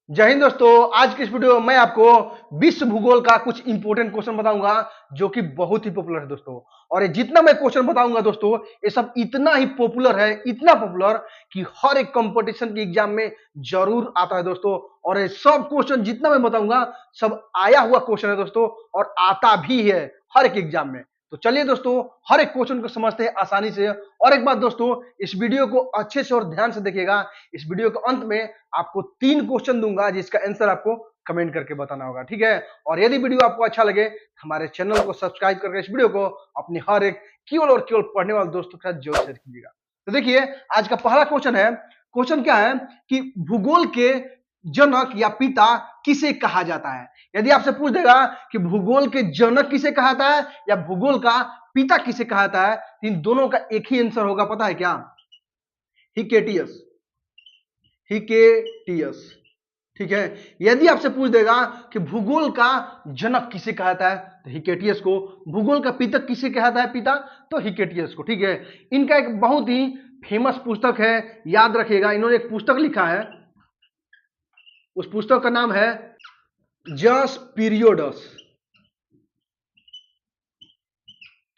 जय हिंद दोस्तों। आज की इस वीडियो में मैं आपको विश्व भूगोल का कुछ इंपोर्टेंट क्वेश्चन बताऊंगा जो कि बहुत ही पॉपुलर है दोस्तों। और ये जितना मैं क्वेश्चन बताऊंगा दोस्तों, ये सब इतना ही पॉपुलर है, इतना पॉपुलर कि हर एक कंपटीशन के एग्जाम में जरूर आता है दोस्तों। और ये सब क्वेश्चन जितना मैं बताऊंगा सब आया हुआ क्वेश्चन है दोस्तों, और आता भी है हर एक एग्जाम में। तो चलिए दोस्तों, हर एक क्वेश्चन को समझते हैं आसानी से। और एक बात दोस्तों, इस वीडियो को अच्छे से और ध्यान से देखिएगा। इस वीडियो के अंत में आपको 3 क्वेश्चन दूंगा जिसका आंसर आपको कमेंट करके बताना होगा, ठीक है। और यदि वीडियो आपको अच्छा लगे हमारे चैनल को सब्सक्राइब करके इस वीडियो को अपने हर एक केवल और केवल पढ़ने वाले दोस्तों के साथ जरूर शेयर कीजिएगा। तो देखिए, आज का पहला क्वेश्चन है। क्वेश्चन क्या है कि भूगोल के जनक या पिता किसे कहा जाता है। यदि आपसे पूछ देगा कि भूगोल के जनक किसे कहा जाता है या भूगोल का पिता किसे कहा जाता है, तो इन दोनों का एक ही आंसर होगा, पता है क्या? हिकेटियस। हिकेटियस, ठीक है। यदि आपसे पूछ देगा कि भूगोल का जनक किसे कहा जाता है, तो हिकेटियस को। भूगोल का पिता किसे कहा जाता है, पिता, तो हिकेटियस को, ठीक है। इनका एक बहुत ही फेमस पुस्तक है, याद रखिएगा। इन्होंने एक पुस्तक लिखा है, उस पुस्तक का नाम है जस पीरियोडस,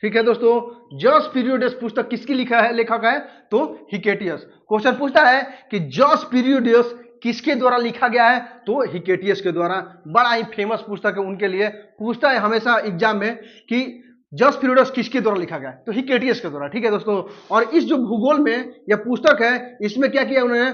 ठीक है दोस्तों। जस पीरियोडस पुस्तक किसकी लिखा है, लेखक है, तो हिकेटियस। क्वेश्चन पूछता है कि जस पीरियोडस किसके द्वारा लिखा गया है, तो हिकेटियस के द्वारा। बड़ा ही फेमस पुस्तक है उनके लिए। पूछता है हमेशा एग्जाम में कि जस पीरियोडस किसके द्वारा लिखा गया है, तो हिकेटियस के द्वारा, ठीक है दोस्तों। और इस जो भूगोल में यह पुस्तक है, इसमें क्या किया उन्होंने,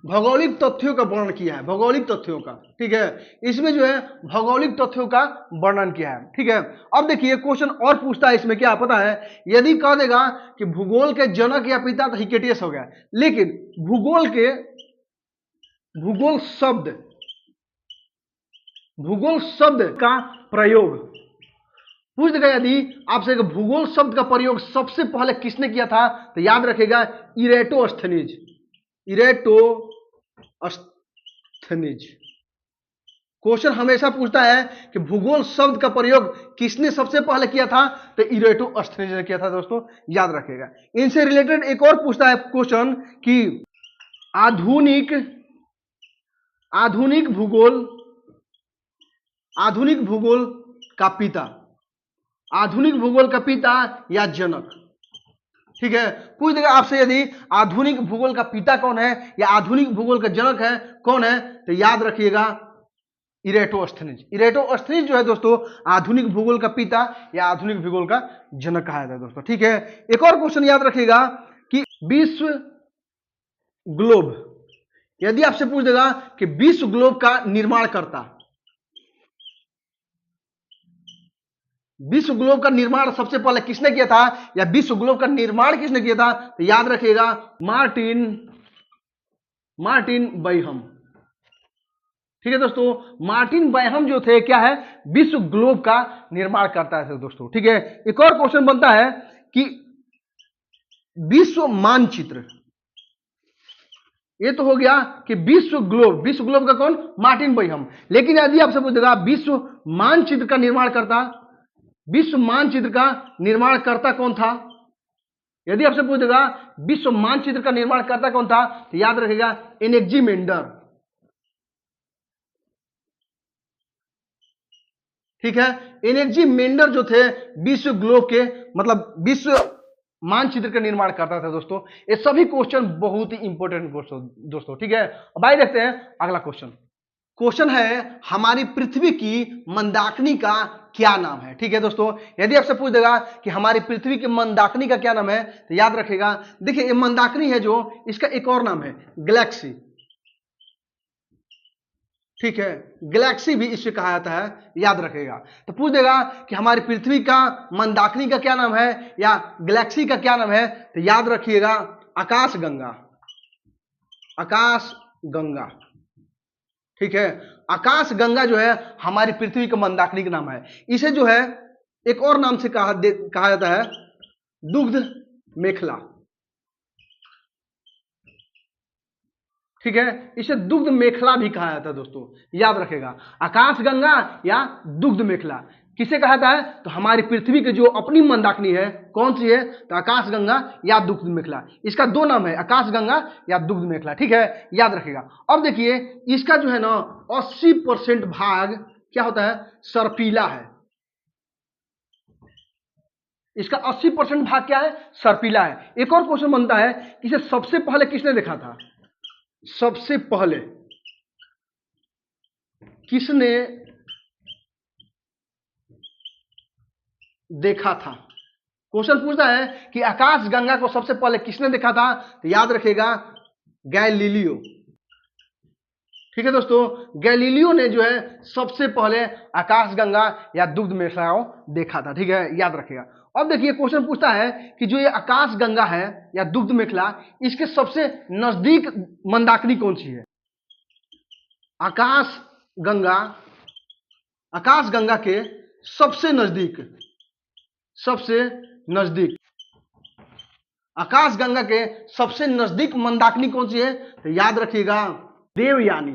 भौगोलिक तथ्यों का वर्णन किया है, भौगोलिक तथ्यों का, ठीक है। इसमें जो है भौगोलिक तथ्यों का वर्णन किया है, ठीक है। अब देखिए क्वेश्चन और पूछता है इसमें, क्या पता है, यदि कह देगा कि भूगोल के जनक या पिता, तो हिकेटियस हो गया। लेकिन भूगोल शब्द का प्रयोग पूछ देगा। यदि आपसे भूगोल शब्द का प्रयोग सबसे पहले किसने किया था, तो याद रखेगा इरेटोस्थनीज। इरेटोस्थनीज। क्वेश्चन हमेशा पूछता है कि भूगोल शब्द का प्रयोग किसने सबसे पहले किया था, तो इरेटोस्थनीज ने किया था दोस्तों, याद रखेगा। इनसे रिलेटेड एक और पूछता है क्वेश्चन कि आधुनिक आधुनिक भूगोल आधुनिक भूगोल का पिता, आधुनिक भूगोल का पिता या जनक, ठीक है। पूछ देगा आपसे यदि आधुनिक भूगोल का पिता कौन है या आधुनिक भूगोल का जनक है कौन है, तो याद रखिएगा इरेटोस्थनीज। इरेटोस्थनीज जो है दोस्तों, आधुनिक भूगोल का पिता या आधुनिक भूगोल का जनक कहा जाता है दोस्तों, ठीक है। एक और क्वेश्चन याद रखिएगा कि विश्व ग्लोब, यदि आपसे पूछ देगा कि विश्व ग्लोब का निर्माण करता, विश्व ग्लोब का निर्माण सबसे पहले किसने किया था या विश्व ग्लोब का निर्माण किसने किया था, तो याद रखिएगा मार्टिन बैहम, ठीक है दोस्तों। मार्टिन बैहम जो थे, क्या है, विश्व ग्लोब का निर्माण करता है दोस्तों, ठीक है। एक और क्वेश्चन बनता है कि विश्व मानचित्र, ये तो हो गया कि विश्व ग्लोब का कौन, मार्टिन बैहम। लेकिन यदि आपसे पूछेगा विश्व मानचित्र का निर्माण करता, विश्व मानचित्र का निर्माण करता कौन था, यदि आपसे पूछेगा विश्व मानचित्र का निर्माण करता कौन था, तो याद रखिएगा एनेक्जीमेंडर, ठीक है। एनेक्जीमेंडर जो थे विश्व ग्लोब के, मतलब विश्व मानचित्र का निर्माण करता था दोस्तों। ये सभी क्वेश्चन बहुत ही इंपॉर्टेंट दोस्तों, ठीक है। अब आइए देखते हैं अगला क्वेश्चन है हमारी पृथ्वी की मंदाकिनी का क्या नाम है, ठीक है दोस्तों। यदि आपसे पूछ देगा कि हमारी पृथ्वी की मंदाकिनी का क्या नाम है, तो याद रखिएगा, देखिए ये मंदाकिनी है जो, इसका एक और नाम है गैलेक्सी, ठीक है। गैलेक्सी भी इसे कहा जाता है, याद रखेगा। तो पूछ देगा कि हमारी पृथ्वी का मंदाकिनी का क्या नाम है या गैलेक्सी का क्या नाम है, तो याद रखिएगा आकाशगंगा, आकाशगंगा, ठीक है। आकाशगंगा जो है हमारी पृथ्वी का मंदाकिनी का नाम है। इसे जो है एक और नाम से कहा जाता है दुग्ध मेखला, ठीक है। इसे दुग्ध मेखला भी कहा जाता है दोस्तों, याद रखेगा, आकाशगंगा या दुग्ध मेखला। किसे कहता है? तो हमारी पृथ्वी की जो अपनी मंदाकिनी है, कौन सी है? तो आकाशगंगा या दुग्ध मेखला। इसका दो नाम है, आकाशगंगा या दुग्ध मेखला, ठीक है, याद रखिएगा। अब देखिए इसका जो है ना 80% भाग क्या होता है? सर्पीला है। इसका 80% भाग क्या है? सर्पीला है। एक और क्वेश्चन बनता है, इसे सबसे पहले किसने देखा था? सबसे पहले किसने देखा था? क्वेश्चन पूछता है कि आकाशगंगा को सबसे पहले किसने देखा था? तो याद रखिएगा गैलीलियो। ठीक है दोस्तों, गैलीलियो ने जो है सबसे पहले आकाशगंगा या दुग्ध मेखला को देखा था। ठीक है, याद रखिएगा। अब देखिए क्वेश्चन पूछता है कि जो ये आकाशगंगा है या दुग्ध मेखला, इसके सबसे नजदीक मंदाकिनी कौन सी है? आकाशगंगा, आकाशगंगा के सबसे नजदीक, सबसे नजदीक आकाशगंगा के सबसे नजदीक मंदाकिनी कौन सी है? तो याद रखिएगा देवयानी।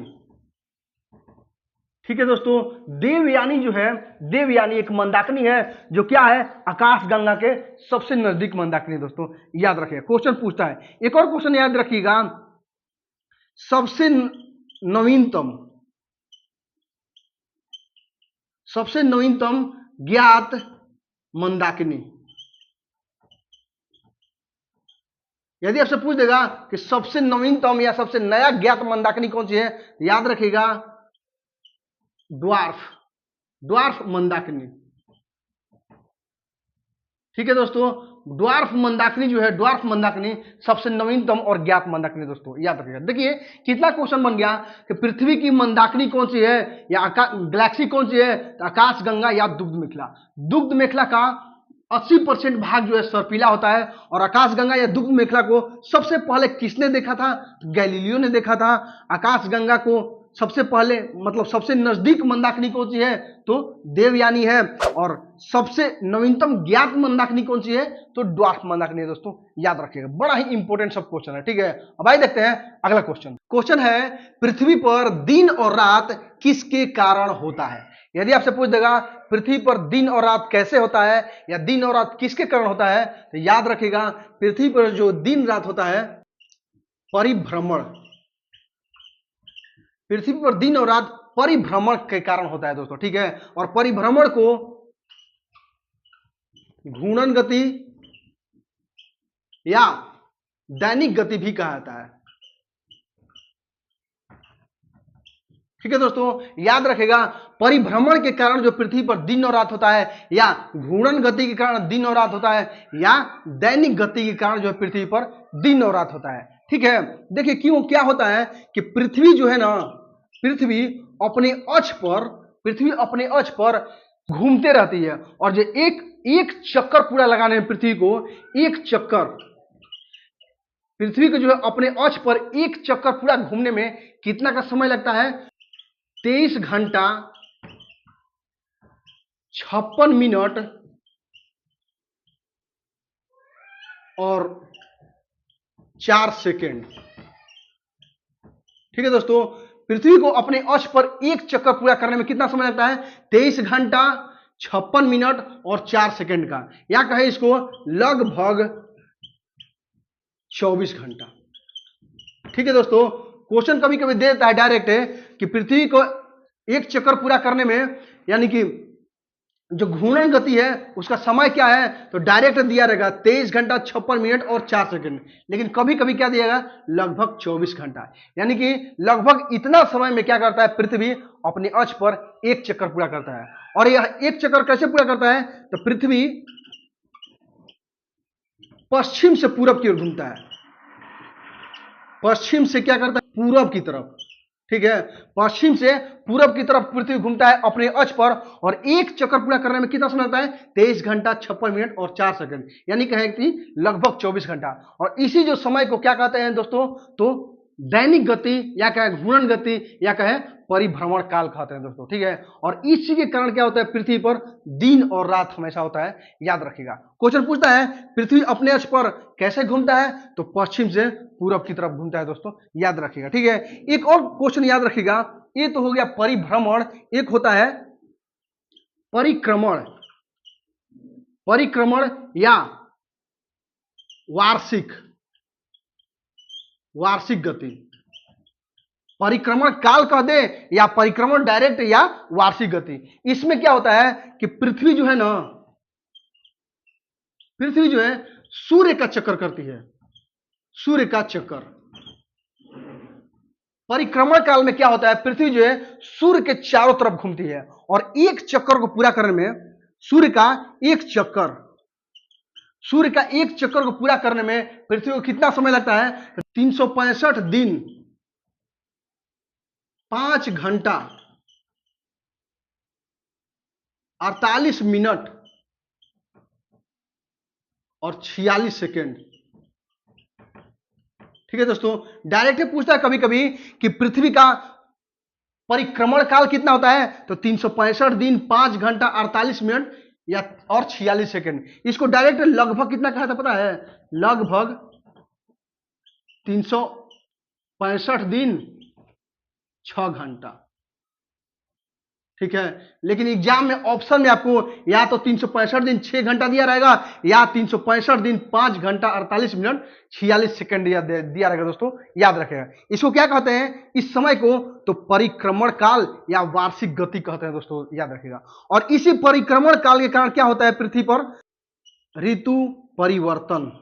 ठीक है दोस्तों, देवयानी जो है, देवयानी एक मंदाकिनी है जो क्या है? आकाशगंगा के सबसे नजदीक मंदाकिनी। दोस्तों याद रखिएगा, क्वेश्चन पूछता है। एक और क्वेश्चन याद रखिएगा, सबसे नवीनतम, सबसे नवीनतम ज्ञात मंदाकिनी। यदि आपसे पूछ देगा कि सबसे नवीनतम या सबसे नया ज्ञात मंदाकिनी कौन सी है, याद रखिएगा ड्वार्फ, ड्वार्फ मंदाकिनी। ठीक है दोस्तों, ड्वार्फ मंदाकिनी जो है, ड्वार्फ मंदाकिनी सबसे नवीनतम और ज्ञात मंदाकिनी। दोस्तों याद रखिएगा। देखिए कितना क्वेश्चन बन गया कि पृथ्वी की मंदाकिनी कौन सी है या गैलेक्सी कौन सी है? तो आकाशगंगा या दुग्ध मेखला। दुग्ध मेखला का 80% भाग जो है सर्पीला होता है, और आकाशगंगा या दुग्ध मेखला को सबसे पहले किसने देखा था? गैलीलियो ने देखा था। आकाशगंगा को सबसे पहले मतलब सबसे नजदीक मंदाकिनी कौन सी है? तो देवयानी है। और सबसे नवीनतम ज्ञात मंदाकिनी कौन सी है? तो ड्वार्फ मंदाकिनी है। दोस्तों याद रखिएगा, बड़ा ही इंपॉर्टेंट सब क्वेश्चन है। ठीक है, अब आइए देखते हैं अगला क्वेश्चन। क्वेश्चन है, पृथ्वी पर दिन और रात किसके कारण होता है? यदि आपसे पूछ देगा पृथ्वी पर दिन और रात कैसे होता है या दिन और रात किसके कारण होता है, तो याद रखिएगा पृथ्वी पर जो दिन रात होता है, परिभ्रमण, पृथ्वी पर दिन और रात परिभ्रमण के कारण होता है। दोस्तों ठीक है, और परिभ्रमण को घूर्णन गति या दैनिक गति भी कहा जाता है। ठीक है दोस्तों, याद रखेगा परिभ्रमण के कारण जो पृथ्वी पर दिन और रात होता है, या घूर्णन गति के कारण दिन और रात होता है, या दैनिक गति के कारण जो है पृथ्वी पर दिन और रात होता है। ठीक है, देखिए क्यों क्या होता है कि पृथ्वी जो है ना, पृथ्वी अपने अक्ष पर, पृथ्वी अपने अक्ष पर घूमते रहती है, और जो एक चक्कर पूरा लगाने में पृथ्वी को, एक चक्कर पृथ्वी को जो है अपने अक्ष पर एक चक्कर पूरा घूमने में कितना का समय लगता है? 23 घंटा 56 मिनट और 4 सेकेंड। ठीक है दोस्तों, पृथ्वी को अपने अक्ष पर एक चक्कर पूरा करने में कितना समय लगता है? 23 घंटा 56 मिनट और 4 सेकेंड का, या कहे इसको लगभग 24 घंटा। ठीक है दोस्तों, क्वेश्चन कभी कभी दे देता है डायरेक्ट है कि पृथ्वी को एक चक्कर पूरा करने में, यानी कि जो घूर्णन गति है उसका समय क्या है, तो डायरेक्ट दिया रहेगा 23 घंटा 56 मिनट और 4 सेकंड, लेकिन कभी कभी क्या दिएगा? लगभग 24 घंटा। यानी कि लगभग इतना समय में क्या करता है पृथ्वी अपने अक्ष पर एक चक्कर पूरा करता है। और यह एक चक्कर कैसे पूरा करता है? तो पृथ्वी पश्चिम से पूरब की ओर घूमता है, पश्चिम से क्या करता है? पूरब की तरफ। ठीक है, पश्चिम से पूरब की तरफ पृथ्वी घूमता है अपने अक्ष पर, और एक चक्कर पूरा करने में कितना समय लगता है? 23 घंटा 56 मिनट और 4 सेकंड, यानी कहें कि लगभग 24 घंटा। और इसी जो समय को क्या कहते हैं दोस्तों? तो दैनिक गति, या कहें घूर्णन गति, या कहें परिभ्रमण काल कहते हैं दोस्तों। ठीक है, और इसी के कारण क्या होता है? पृथ्वी पर दिन और रात हमेशा होता है, याद रखिएगा। क्वेश्चन पूछता है पृथ्वी अपने अक्ष पर कैसे घूमता है? तो पश्चिम से पूरब की तरफ घूमता है। दोस्तों याद रखिएगा। ठीक है, एक और क्वेश्चन याद रखिएगा, ये तो हो गया परिभ्रमण, एक होता है परिक्रमण, परिक्रमण या वार्षिक, वार्षिक गति, परिक्रमण काल कह दे या परिक्रमण डायरेक्ट या वार्षिक गति। इसमें क्या होता है कि पृथ्वी जो है ना, पृथ्वी जो है सूर्य का चक्कर करती है, सूर्य का चक्कर। परिक्रमण काल में क्या होता है, पृथ्वी जो है सूर्य के चारों तरफ घूमती है और एक चक्कर को पूरा करने में, सूर्य का एक चक्कर, सूर्य का एक चक्कर को पूरा करने में पृथ्वी को कितना समय लगता है, 365 दिन 5 घंटा 48 मिनट और 46 सेकेंड। ठीक है दोस्तों, डायरेक्ट पूछता है कभी कभी कि पृथ्वी का परिक्रमण काल कितना होता है, तो 365 दिन 5 घंटा 48 मिनट या और 46 सेकेंड। इसको डायरेक्ट लगभग कितना कहा था पता है, लगभग 365 दिन 6 घंटा। ठीक है, लेकिन एग्जाम में ऑप्शन में आपको या तो 365 दिन 6 घंटा दिया रहेगा या 365 दिन 5 घंटा 48 मिनट 46 सेकंड दिया रहेगा। दोस्तों याद रखेगा, इसको क्या कहते हैं इस समय को, तो परिक्रमण काल या वार्षिक गति कहते हैं। दोस्तों याद रखेगा, और इसी परिक्रमण काल के कारण क्या होता है पृथ्वी पर, ऋतु परिवर्तन।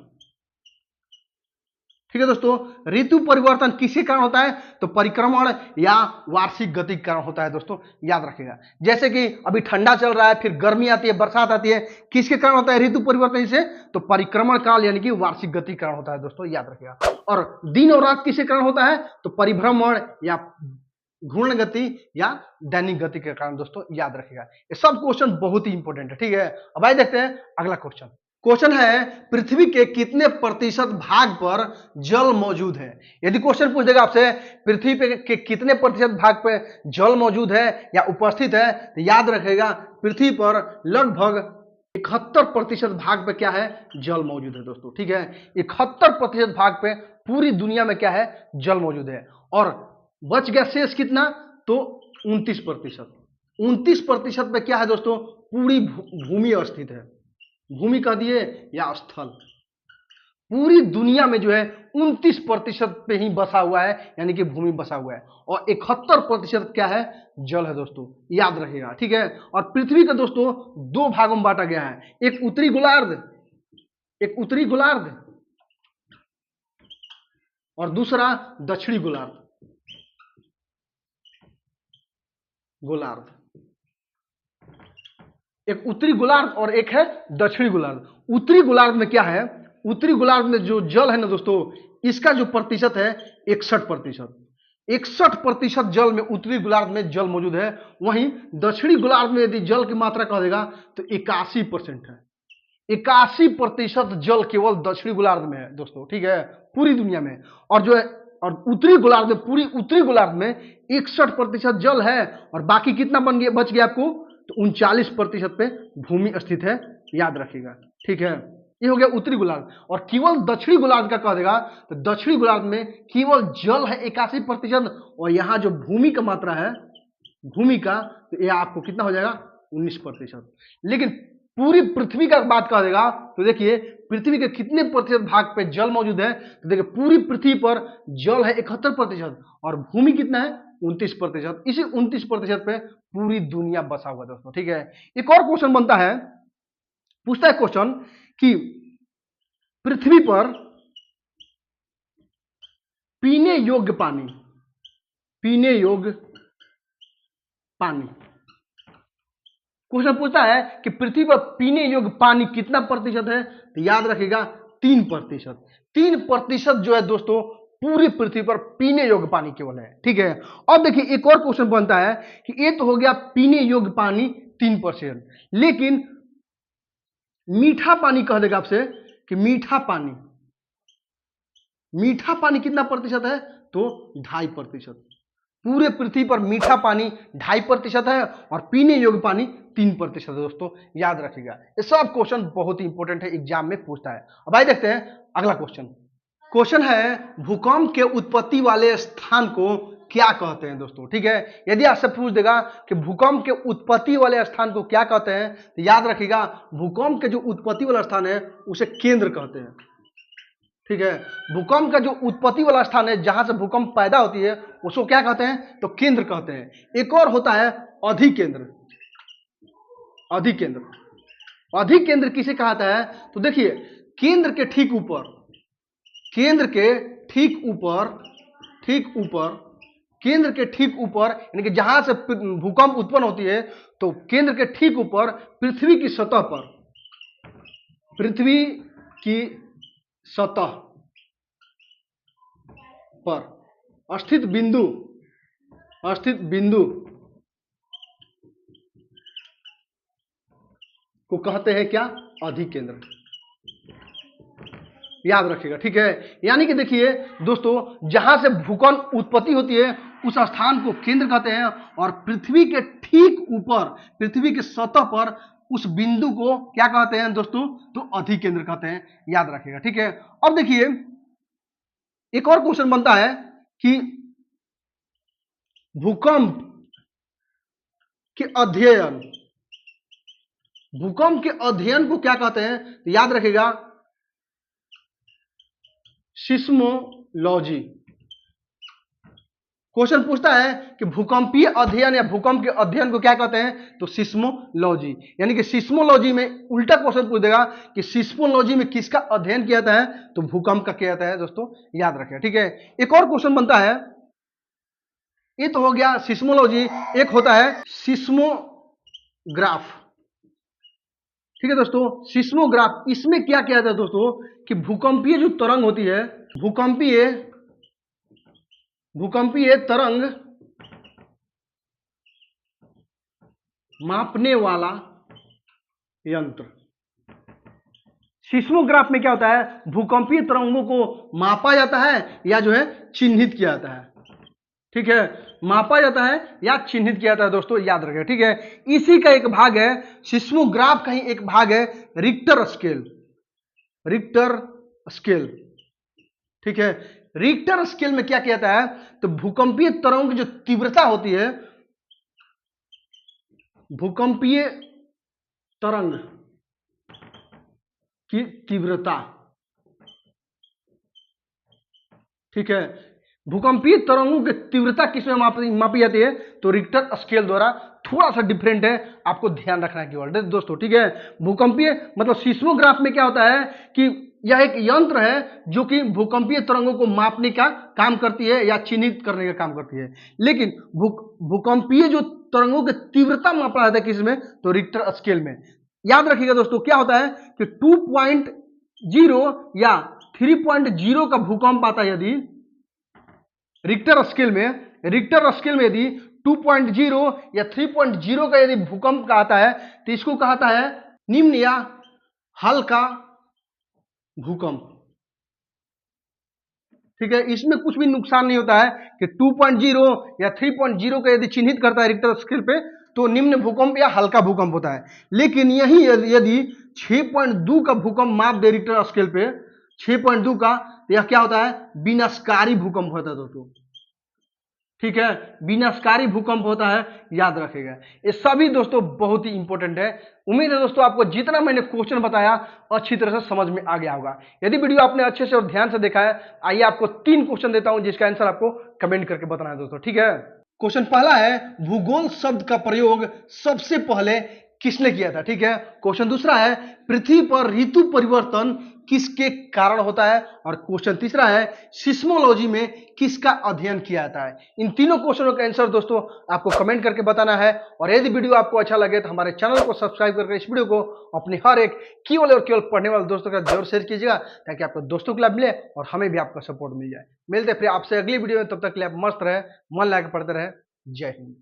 ठीक है दोस्तों, ऋतु परिवर्तन किसके कारण होता है, तो परिक्रमण या वार्षिक गति के कारण होता है। दोस्तों याद रखिएगा, जैसे कि अभी ठंडा चल रहा है, फिर गर्मी आती है, बरसात आती है, किसके कारण होता है ऋतु परिवर्तन से, तो परिक्रमण काल यानी कि वार्षिक गति के कारण होता है। दोस्तों याद रखिएगा, और दिन और रात किसके कारण होता है, तो परिभ्रमण या घूर्ण गति या दैनिक गति के कारण। दोस्तों याद रखिएगा, ये सब क्वेश्चन बहुत ही इंपॉर्टेंट है। ठीक है, अब आइए देखते हैं अगला क्वेश्चन। क्वेश्चन है, पृथ्वी के कितने प्रतिशत भाग पर जल मौजूद है। यदि क्वेश्चन पूछ देगा आपसे पृथ्वी पे के कितने प्रतिशत भाग पे जल मौजूद है या उपस्थित है, तो याद रखेगा पृथ्वी पर लगभग 71% भाग पे क्या है, जल मौजूद है। दोस्तों ठीक है, 71% भाग पे पूरी दुनिया में क्या है, जल मौजूद है, और बच गया शेष कितना, तो 29%। 29% पे क्या है दोस्तों, पूरी भूमि अवस्थित है। भूमि कह दिए या स्थल, पूरी दुनिया में जो है 29% पे ही बसा हुआ है, यानी कि भूमि बसा हुआ है, और 71% क्या है, जल है। दोस्तों याद रखिएगा, ठीक है। और पृथ्वी का दोस्तों 2 भागों में बांटा गया है, एक उत्तरी गोलार्ध, एक उत्तरी गोलार्ध और दूसरा दक्षिणी गोलार्ध, गोलार्ध, एक उत्तरी गोलार्ध और एक है दक्षिणी गोलार्ध। उत्तरी गोलार्ध में क्या है, उत्तरी गोलार्ध में जो जल है ना दोस्तों, इसका जो प्रतिशत है 61%। 61% जल में उत्तरी गोलार्ध में जल मौजूद है। वहीं दक्षिणी गोलार्ध में यदि जल की मात्रा कह देगा तो 81% है। 81% जल केवल दक्षिणी गोलार्ध में है दोस्तों, ठीक है, पूरी दुनिया में। और जो है, और उत्तरी गोलार्ध में, पूरी उत्तरी गोलार्ध में 61% जल है, और बाकी कितना बन गया, बच गया आपको, तो 39% पे भूमि स्थित है। याद रखिएगा, ठीक है, ये हो गया उत्तरी गोलार्ध। और केवल दक्षिणी गोलार्ध का कह देगा तो दक्षिणी गोलार्ध में केवल जल है 81%, और यहाँ जो भूमि का मात्रा है, भूमि का, तो ये आपको कितना हो जाएगा, 19%। लेकिन पूरी पृथ्वी का बात कर देगा तो देखिए पृथ्वी के कितने प्रतिशत भाग पे जल मौजूद है, तो देखिए पूरी पृथ्वी पर जल है 71% और भूमि कितना है, 29%। इसी 29% पे पूरी दुनिया बसा हुआ है दोस्तों, ठीक है। एक और क्वेश्चन बनता है, पूछता है क्वेश्चन कि पृथ्वी पर पीने योग्य पानी, पीने योग्य पानी, क्वेश्चन पूछता है कि पृथ्वी पर पीने योग्य पानी कितना प्रतिशत है, तो याद रखिएगा 3%। 3% जो है दोस्तों पूरी पृथ्वी पर पीने योग्य पानी केवल है, ठीक है। अब देखिए एक और क्वेश्चन बनता है कि ये तो हो गया पीने योग्य पानी 3%, लेकिन मीठा पानी कह देगा आपसे कि मीठा पानी, मीठा पानी कितना प्रतिशत है, तो 2.5%। पूरे पृथ्वी पर मीठा पानी 2.5% है और पीने योग्य पानी 3% है दोस्तों, याद रखिएगा। ये सब क्वेश्चन बहुत ही इंपॉर्टेंट है, एग्जाम में पूछता है। अब आइए देखते हैं अगला क्वेश्चन। क्वेश्चन है, भूकंप के उत्पत्ति वाले स्थान को क्या कहते हैं दोस्तों। ठीक है, यदि आपसे पूछ देगा कि भूकंप के उत्पत्ति वाले स्थान को क्या कहते हैं, तो याद रखिएगा भूकंप के जो उत्पत्ति वाला स्थान है उसे केंद्र कहते हैं। ठीक है, भूकंप का जो उत्पत्ति वाला स्थान है जहां से भूकंप पैदा होती है उसको क्या कहते हैं, तो केंद्र कहते हैं। एक और होता है अधिकेंद्र। अधिकेंद्र, अधिकेंद्र किसे कहता है, तो देखिए केंद्र के ठीक ऊपर, केंद्र के ठीक ऊपर, ठीक ऊपर, केंद्र के ठीक ऊपर, यानी कि जहां से भूकंप उत्पन्न होती है तो केंद्र के ठीक ऊपर पृथ्वी की सतह पर, पृथ्वी की सतह पर स्थित बिंदु, स्थित बिंदु को कहते हैं क्या, अधिकेंद्र। याद रखिएगा। ठीक है, यानी कि देखिए दोस्तों जहां से भूकंप उत्पत्ति होती है उस स्थान को केंद्र कहते हैं और पृथ्वी के ठीक ऊपर, पृथ्वी की सतह पर उस बिंदु को क्या कहते हैं दोस्तों, तो अधिकेंद्र कहते हैं। याद रखिएगा। ठीक है, अब देखिए एक और क्वेश्चन बनता है कि भूकंप के अध्ययन, भूकंप के अध्ययन को क्या कहते हैं, तो याद रखिएगा सिस्मोलॉजी। क्वेश्चन पूछता है कि भूकंपीय अध्ययन या भूकंप के अध्ययन को क्या कहते हैं, तो सिस्मोलॉजी। यानी कि सिस्मोलॉजी में उल्टा क्वेश्चन पूछ देगा कि सिस्मोलॉजी में किसका अध्ययन किया जाता है, तो भूकंप का किया जाता है दोस्तों। याद रखें। ठीक है, एक और क्वेश्चन बनता है, ये तो हो गया सिस्मोलॉजी, एक होता है सिस्मोग्राफ। ठीक है दोस्तों, सिस्मोग्राफ, इसमें क्या किया जाता है दोस्तों कि भूकंपीय जो तरंग होती है, भूकंपीय तरंग मापने वाला यंत्र। सिस्मोग्राफ में क्या होता है, भूकंपीय तरंगों को मापा जाता है या जो है चिन्हित किया जाता है। ठीक है, मापा जाता है या चिन्हित किया जाता है दोस्तों। याद रखें। ठीक है, इसी का एक भाग है सिस्मोग्राफ का ही एक भाग है रिक्टर स्केल, रिक्टर स्केल। ठीक है, रिक्टर स्केल में क्या किया जाता है, तो भूकंपीय तरंगों की जो तीव्रता होती है, भूकंपीय तरंग की तीव्रता, ठीक है, भूकंपीय तरंगों की तीव्रता किसमें मापी जाती है, तो रिक्टर स्केल द्वारा। थोड़ा सा डिफरेंट है, आपको ध्यान रखना है केवल दोस्तों। ठीक है, भूकंपीय मतलब सिस्मोग्राफ में क्या होता है कि यह एक यंत्र है जो कि भूकंपीय तरंगों को मापने का काम करती है या चिन्हित करने का काम करती है। लेकिन भूकंपीय जो तरंगों की तीव्रता मापा जाता है किसमें, तो रिक्टर स्केल में। याद रखिएगा दोस्तों, क्या होता है कि 2.0 या 3.0 का भूकंप आता है, यदि रिक्टर स्केल में यदि 2.0 या 3.0 का यदि भूकंप का आता है तो इसको कहता है निम्न या हल्का भूकंप। ठीक है, इसमें कुछ भी नुकसान नहीं होता है कि 2.0 या 3.0 का यदि चिन्हित करता है रिक्टर स्केल पे तो निम्न भूकंप या हल्का भूकंप होता है। लेकिन यही यदि 6.2 का भूकंप माप दे रिक्टर स्केल पे, 6.2 का, यह क्या होता है, विनाशकारी भूकंप होता है दोस्तों। ठीक है, विनाशकारी भूकंप होता है। याद रखेगा, ये सभी दोस्तों बहुत ही इंपॉर्टेंट है। उम्मीद है दोस्तों आपको जितना मैंने क्वेश्चन बताया अच्छी तरह से समझ में आ गया होगा। यदि वीडियो आपने अच्छे से और ध्यान से देखा है, आइए आपको 3 क्वेश्चन देता हूं जिसका आंसर आपको कमेंट करके बताना है दोस्तों। ठीक है, क्वेश्चन पहला है भूगोल शब्द का प्रयोग सबसे पहले किसने किया था। ठीक है, क्वेश्चन दूसरा है पृथ्वी पर ऋतु परिवर्तन किसके कारण होता है, और क्वेश्चन तीसरा है सिस्मोलॉजी में किसका अध्ययन किया जाता है। इन तीनों क्वेश्चनों का आंसर दोस्तों आपको कमेंट करके बताना है। और यदि वीडियो आपको अच्छा लगे तो हमारे चैनल को सब्सक्राइब करके इस वीडियो को अपने हर एक केवल और केवल पढ़ने वाले दोस्तों का जरूर शेयर कीजिएगा ताकि आपको दोस्तों को लाभ मिले और हमें भी आपका सपोर्ट मिल जाए। मिलते फिर आपसे अगली वीडियो में, तब तक के लिए आप मस्त रहे, मन लगा के पढ़ते रहे। जय हिंद।